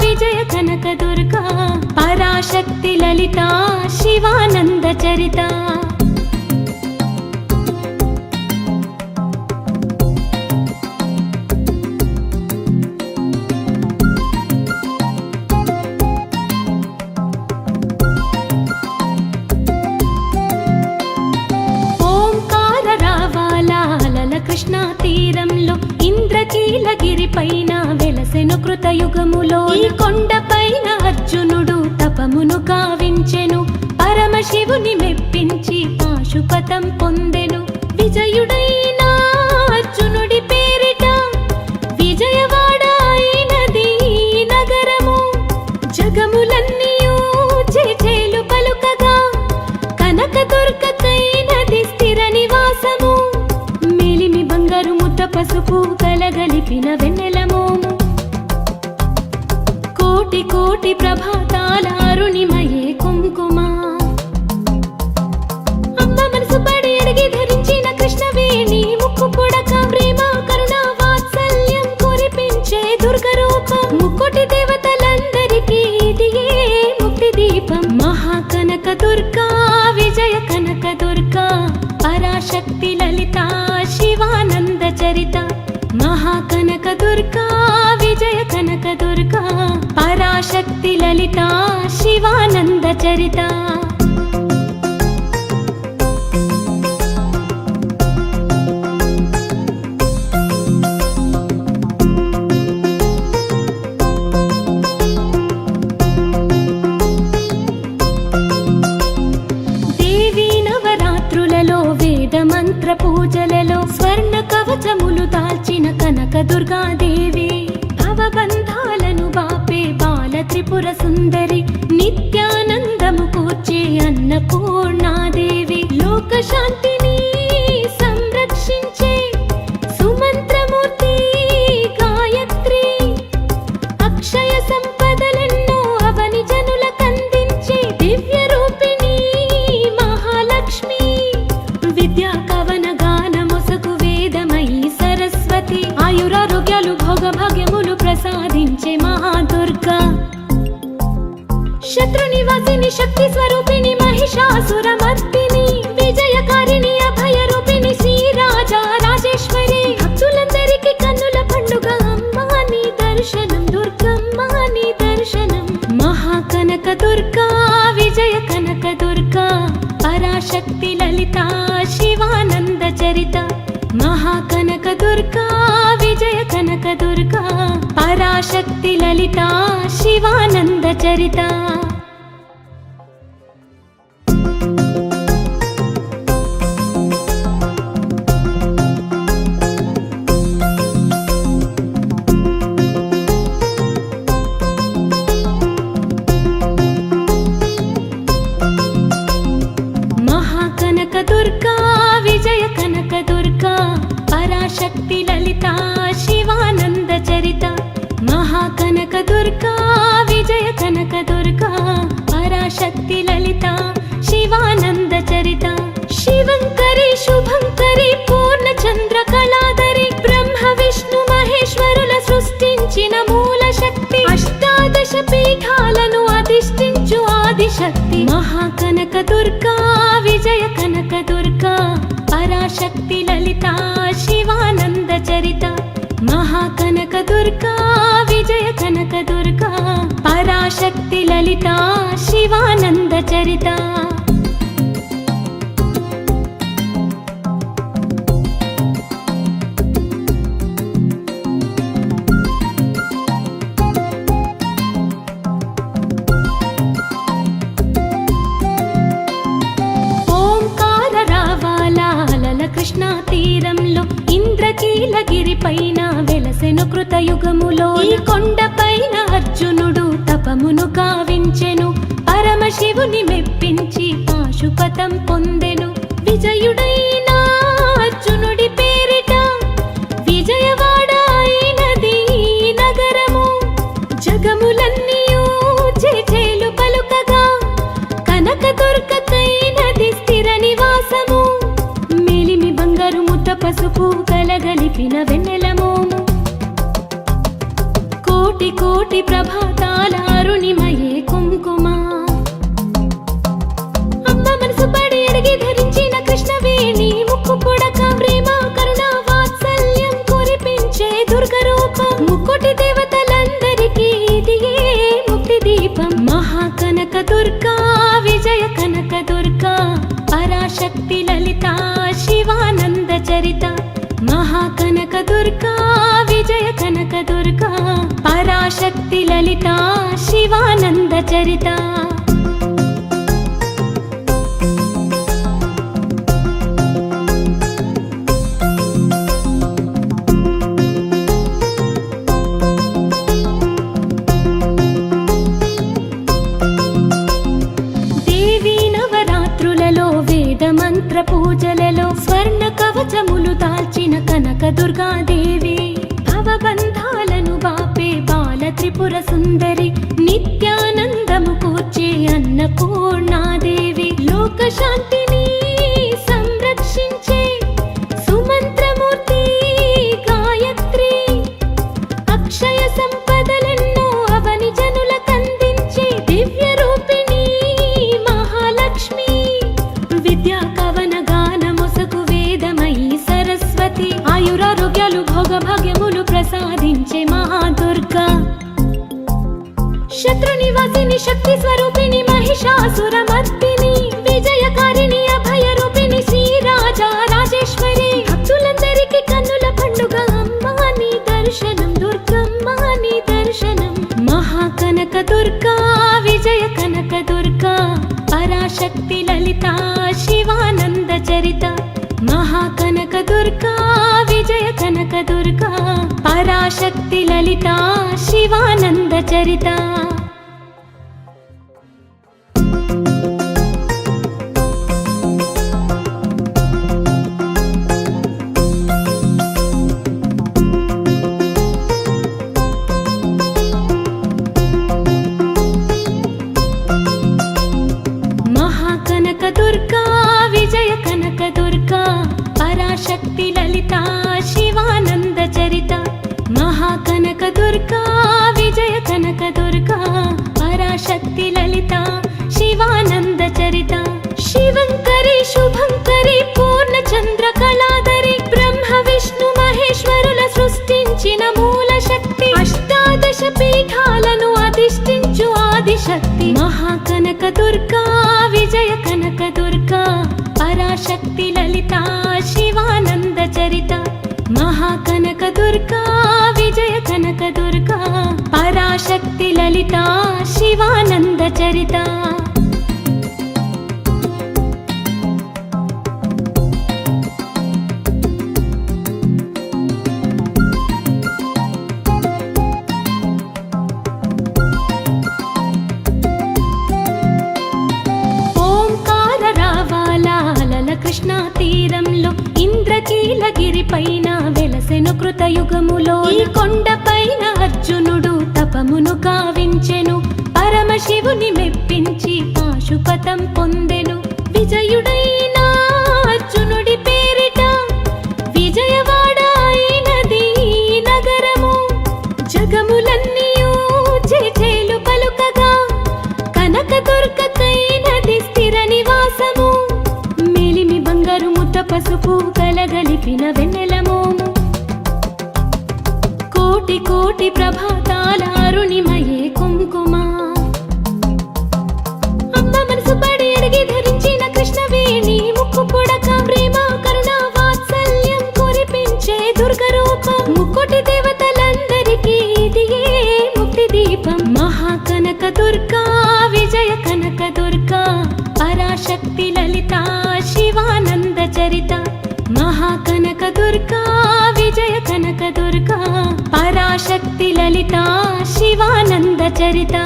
[SPEAKER 1] విజయ కనక దుర్గా పరాశక్తి లలిత శివానంద చరిత కృష్ణా తీరంలో ఇంద్రకీలగిరి పైన వెలసెను కృతయుగములో ఈ కొండపైన అర్జునుడు తపమును కావించెను పరమశివుని మెప్పించి పాశుపతం పొందెను విజయుడైన అర్జునుడి పేరిట విజయవాడ అయినది నగరము జగములన్నీయూ జేజేలు పలుకగా కనకదుర్గకైనది స్థిర నివాసము బంగారు ముద్ద పసుపు కలగలిపిన వెన్నెల మోము కోటి కోటి ప్రభాతాల అరుణిమయే కుంకుమ అమ్మ మనసు పడి అడిగి ధరించిన కృష్ణవేణి ముక్కు పుడక ప్రేమ కరుణ వాత్సల్యం కురిపించే దుర్గ రూపం ముక్కోటి దేవతలందరికీ ఇదియే ముక్తి దీపం మహాకనక దుర్గా విజయ కనక దుర్గా పరాశక్తి లలిత శివానంద చరిత మహాకనక దుర్గా విజయ కనక దుర్గా పరాశక్తి లలిత శివానంద చరిత మంత్ర పూజలలో స్వర్ణ కవచములు దాల్చిన కనక దుర్గాదేవి భవబంధాలను బాపే బాల త్రిపుర సుందరి నిత్యానందము కూర్చే అన్నపూర్ణాదేవి లోక శాంతిని సంరక్షించే సుమంత్రమూర్తి గాయత్రి అక్షయ సంపదలెన్నో అవని జనులకందించే దివ్య రూపిణి మహాలక్ష్మి విద్యా కవన గాన మొసగు వేదమయీ సరస్వతి ఆయురారోగ్యాలు భోగ భాగ్యములు ప్రసాదించే మహాదుర్గా శత్రు నివాసిని శక్తి స్వరూపిణి మహిషాసురమర్దిని విజయకారిణి అభయ రూపిణి శ్రీరాజా రాజేశ్వరి భక్తులందరికీ కన్నుల పండుగ అమ్మా నీ దర్శనం దుర్గమ్మ నీ దర్శనం మహాకనక దుర్గా విజయ కనక దుర్గా పరాశక్తి లలిత శివానంద చరిత మహాకనక దుర్గా విజయ కనక దుర్గా పరాశక్తి లలిత శివానంద చరిత దుర్గా విజయ కనక దుర్గా పరాశక్తి లలిత శివానంద చరిత మహాకనక దుర్గా విజయ కనక దుర్గా పరాశక్తి లలిత శివానంద చరిత శివంకరి శుభంకరి పూర్ణ చంద్ర కళాధరి బ్రహ్మ విష్ణు మహేశ్వరుల సృష్టించిన మూల శక్తి అష్టాదశ పీఠాలను అధిష్ఠించు ఆదిశక్తి మహాకనక దుర్గా విజయ కనక దుర్గా పరాశక్తి లలిత శివానంద చరిత మహాకనక దుర్గా విజయ కనక దుర్గా పరాశక్తి లలిత శివానంద చరిత కృష్ణా తీరంలో ఇంద్రకీలగిరి పైన వెలసెను కృతయుగములో ఈ కొండ పైన అర్జునుడు తపమును గావించెను పరమశివుని మెప్పించి పాశుపతం పొందెను విజయుడైన అర్జునుడి పేరిట విజయవాడ అయినది నగరము జగములన్నీయూ చేచేలు పలుకగా కనక దుర్గకైనది స్థిర నివాసము బంగారు ముద్ద పసుపు కలగలిపిన వెన్నెల మోము కోటి కోటి ప్రభాతాల అరుణిమయే కుంకుమ అమ్మ మనసు పడి అడిగి ధరించిన కృష్ణవేణి ముక్కు పుడక ప్రేమ కరుణ వాత్సల్యం కురిపించే దుర్గ రూపం ముక్కోటి దేవతలందరికీ ఇదియే ముక్తి దీపం మహాకనక దుర్గా విజయ కనక దుర్గా పరాశక్తి లలిత శివానంద చరిత మహాకనక దుర్గా విజయ కనక దుర్గా పరాశక్తి లలిత శివానంద చరిత మంత్ర పూజలలో స్వర్ణ కవచములు దాల్చిన కనక దుర్గాదేవి భవబంధాలను బాపే బాల త్రిపుర సుందరి అన్నపూర్ణాదేవి లోక శాంతిని సంరక్షించే సుమంత్రమూర్తి గాయత్రి అక్షయ సంపదలెన్నో అవని జనులకందించే దివ్య రూపిణి మహాలక్ష్మి విద్యా కవన గానమొసగు వేదమయీ సరస్వతి ఆయురారోగ్యాలు భోగభాగ్యములు ప్రసాదించే మహాదుర్గా శత్రు నివాసిని శక్తి స్వరూపిణి మహిషాసురమర్దిని విజయకారిణి అభయ రూపిణి శ్రీరాజా రాజేశ్వరి భక్తులందరికీ కన్నుల పండుగ అమ్మా నీ దర్శనం దుర్గమ్మ నీ దర్శనం మహాకనక దుర్గా విజయ కనక దుర్గా పరాశక్తి లలిత శివానంద చరిత మహాకనక దుర్గా విజయ కనక దుర్గా పరాశక్తి లలిత శివానంద చరిత మహాకనక దుర్గా విజయ కనక దుర్గా పరాశక్తి లలిత శివానంద చరిత మహాకనక దుర్గా విజయ కనక దుర్గా పరాశక్తి లలిత శివానంద చరిత శివంకరి శుభంకరి పూర్ణచంద్ర కళాధరి బ్రహ్మ విష్ణు మహేశ్వరుల సృష్టించిన మూల శక్తి అష్టాదశ పీఠాలను అధిష్ఠించు ఆదిశక్తి మహాకనక దుర్గా విజయ కనక దుర్గా పరాశక్తి లలిత శివానంద చరిత మహాకనక దుర్గా విజయ కనక దుర్గా పరాశక్తి లలిత శివానంద చరిత కృష్ణా తీరంలో ఇంద్రకీలగిరి పైన వెలసెను కృతయుగములో ఈ కొండ పైన అర్జునుడు తపమును గావించెను పరమశివుని మెప్పించి పాశుపతం పొందెను విజయుడైన అర్జునుడి పేరిట విజయవాడ అయినది నగరము జగములన్నీయూ చేచేలు పలుకగా కనక దుర్గకైనది స్థిర నివాసము పసుపు కలగలిపిన వెన్నెలమోము కోటి కోటి ప్రభాతాల అరుణిమయే కుంకుమ అమ్మ మనసు పడి అడిగి ధరించిన కృష్ణవేణి ముక్కు పుడక ప్రేమ కరుణ వాత్సల్యం కురిపించే దుర్గ రూపం ముక్కోటి దేవతలందరికీ ఇదియే ముక్తి దీపం మహాకనక దుర్గా విజయ కనక దుర్గా పరాశక్తి లలిత శివానంద చరిత మహాకనక దుర్గా విజయ కనక దుర్గా పరాశక్తి లలిత శివానంద చరిత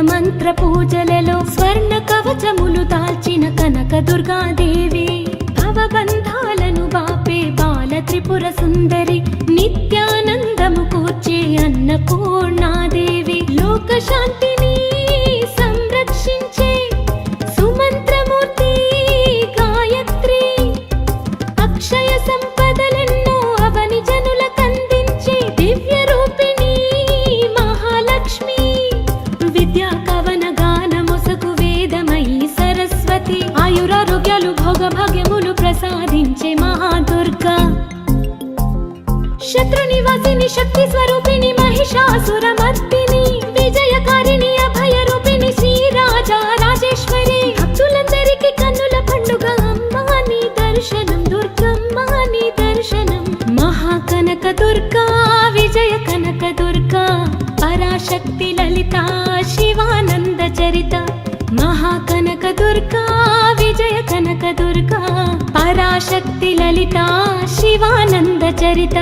[SPEAKER 1] మంత్ర పూజలలో స్వర్ణ కవచములు దాల్చిన కనక దుర్గాదేవి భవబంధాలను బాపే బాల త్రిపుర సుందరి నిత్యానందము కూర్చే అన్నపూర్ణాదేవి లోక శాంతిని సంరక్షించే సుమంత్రమూర్తి గాయత్రి అక్షయ సంపదలెన్నో అవని జనులకందించే దివ్య రూపిణి మహాలక్ష్మి విద్యా కవన గానమొసగు వేదమయీ సరస్వతి ఆయురారోగ్యాలు భోగభాగ్యములు ప్రసాదించే మహాదుర్గా శత్రు నివాసిని శక్తి స్వరూపిణి మహిషాసురమర్దిని విజయకారిణి అభయ రూపిణి శ్రీరాజా రాజేశ్వరి భక్తులందరికీ కన్నుల పండుగ అమ్మా నీ దర్శనం దుర్గమ్మ నీ దర్శనం మహాకనక దుర్గా విజయ కనక దుర్గా పరాశక్తి లలిత శివానంద చరిత మహాకనక దుర్గా విజయ కనక దుర్గా పరాశక్తి లలిత శివానంద చరిత